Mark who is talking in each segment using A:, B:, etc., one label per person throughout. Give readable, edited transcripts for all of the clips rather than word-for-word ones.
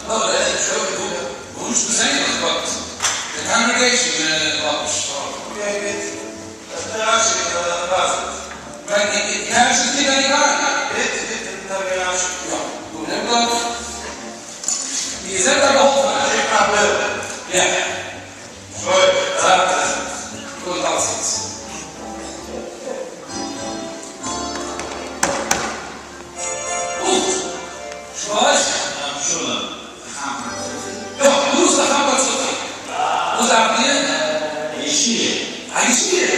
A: No, مش بزين بالضبط. The congregation published. كانش كده يبان. ونبدأ يزيد الغرفة. Yeah. شوي. كل تفصيل. شوي. شو مستحب صدق وزعبيان عايشين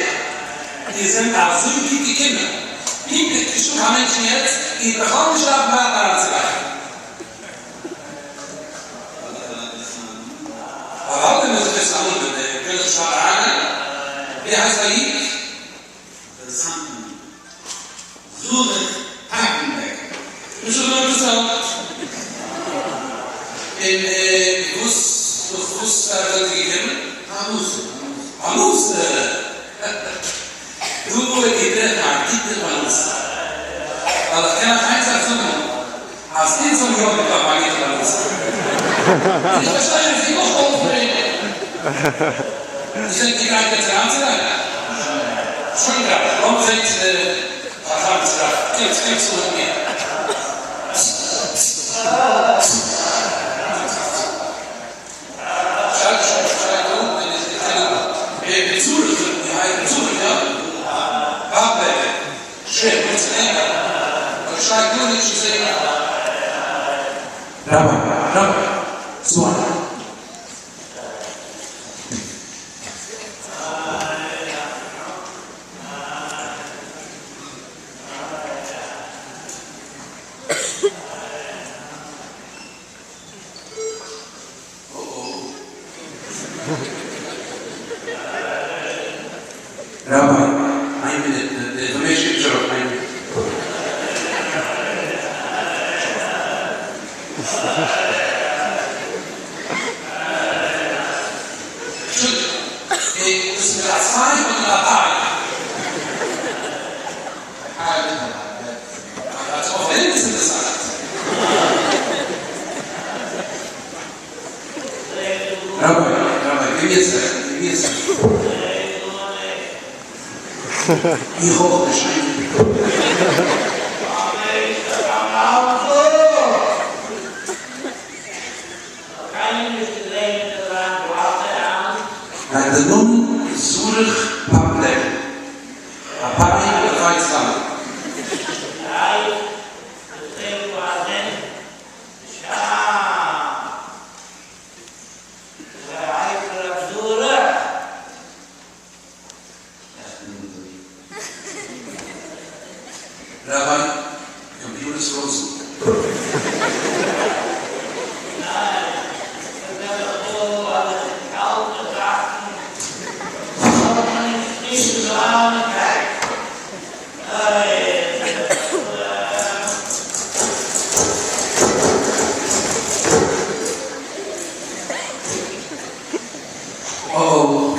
A: إذا عظيم كيف كلمة مين بتشوف عمل جنيات يتخلص شاب ما تعرف أغلب الناس يسألون كل شهر عنا ليه سعيد زود حاكم مش زود تساوي الفلوس هذه عموس هو كده عديد الفلوس هذا كان عايز أفهمه عايزين صنعوا بقى عليه الفلوس إيش بشاير في مخوف إذا أنت قاعد تتعامل شو نقول هم زيت خمس كيف صورني Rabbi, Suan. Rabbi, I mean the information picture of my اسم الأصحاب من الأقارب فين اسم الأصحاب ربي كمية يخوف الشيء de non zoerig publiek. Apari gaat samen. Rabbi, computer scrolls. Oh.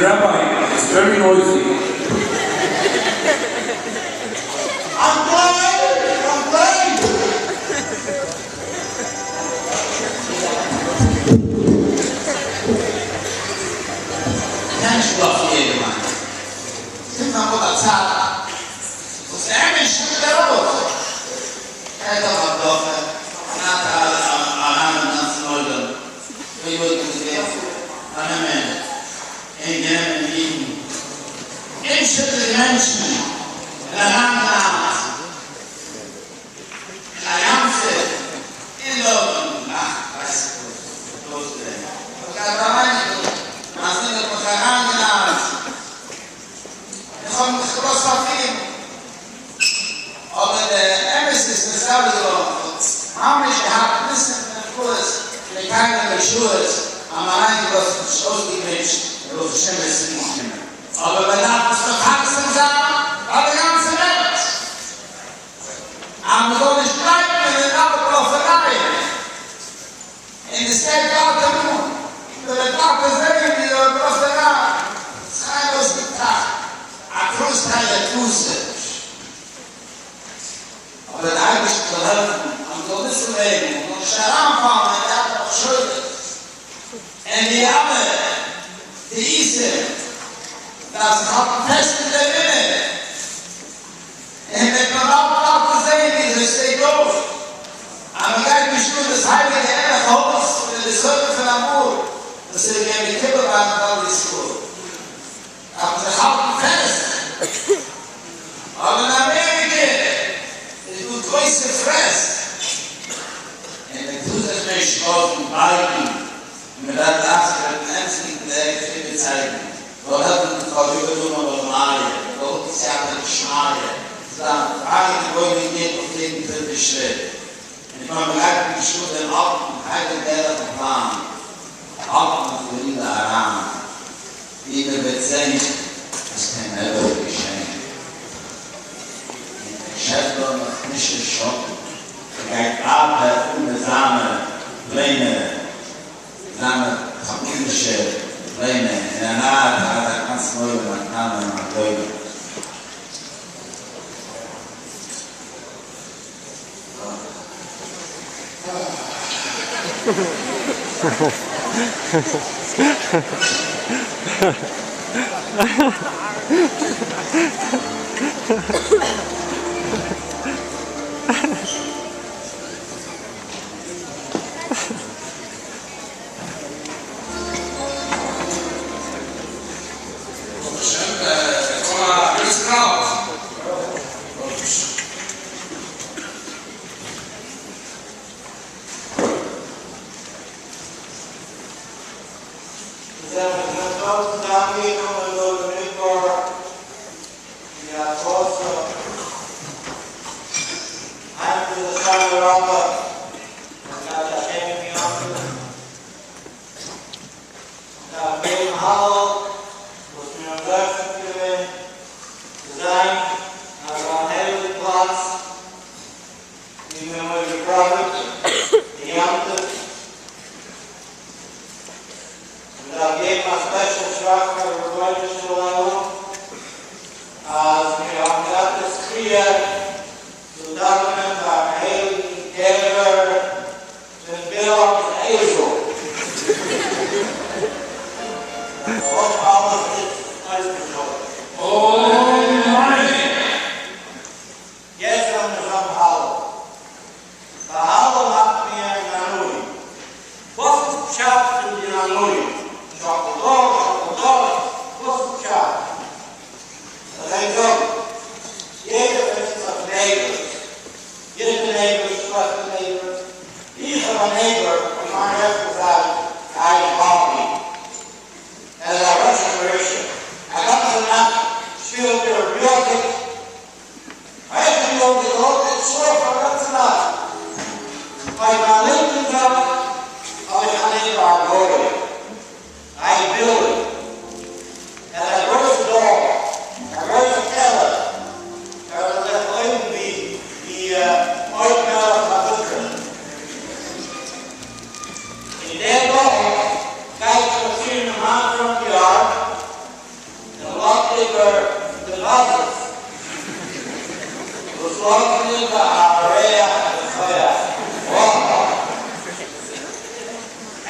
A: Rabbi, it's very noisy.
B: كانش ضعف يا جماعه كنا نقول ساعه وسامع الشيء ده ربط هذا الضعف انا على الناس نقول يقول كده انا من ان جاء من ايش الديمنشن الأنام I'm going to strike with another prophet. In the state afternoon, the doctor's there, the prophet. Silos the top. I crossed the usage. But I wish to help him. I'm going this way. I'm going to shut down from my doctor's shoulders. And the other, the Eastern, that's not tested the minute. And they come out of the thing, they say, go. I'm going to be sure this hiding in the house, in the service of Amur. They say, we can be killed about this school. After the house fast. All in America, they do twice the rest. And the two that may show up Biden, and that last year, and everything there, if it's hiding. Well, that's what you do on the Maya. Go to the Shmaya. عالم الوالدين وكين في الشيء إنما بالعكس بيشوف الأرض حاجة دارة طعام عظمة فريدة أرام إذا بتزين استعماله بشيء شادو مش الشوق قاعد عابها كل زعمة بين زعمة خبير الشيء بين إنات هذا كان سموه مكان معدوي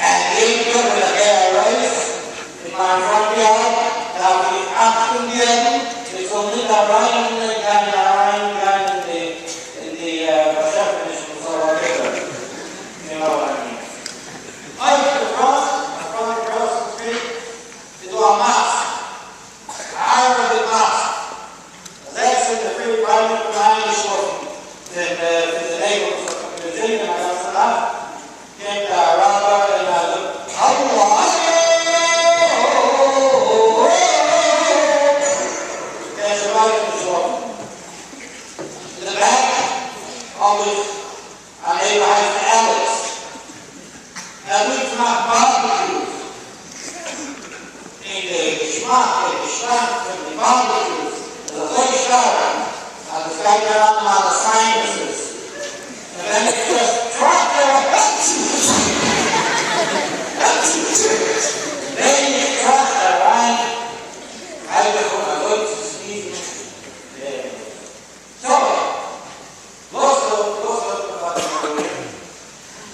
C: And in the race, in my front yard,
B: studieren, ist so mit da reingegangen in die Beschäftigung und so weiter. You know what I mean? I used across the street to do a mass. I did mass. That's in the free private line school. In the neighborhood of Virginia, that's enough. Came to Araba and I looked, Allah. In the back, always, our neighbor has Alex. Now we try barbecues. In the schmuck, in the barbecues, the lake shower, and the guy got on the sinuses. And then it just dropped their then you cross the line. I look at my looks and sneeze. So,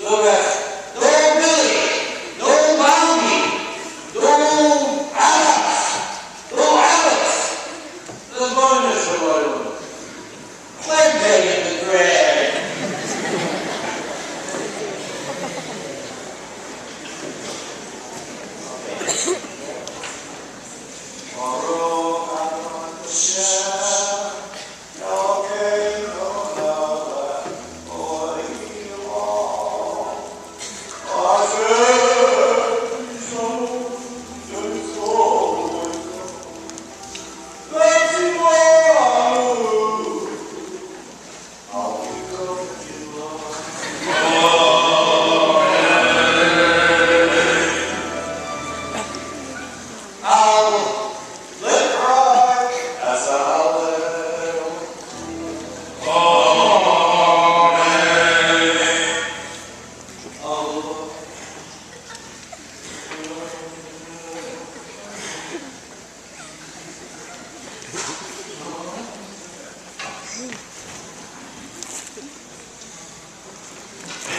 B: look at no Billy, no Bounty, no Alex, the bonus or whatever. Play Billy in the bread.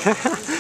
C: Ha ha.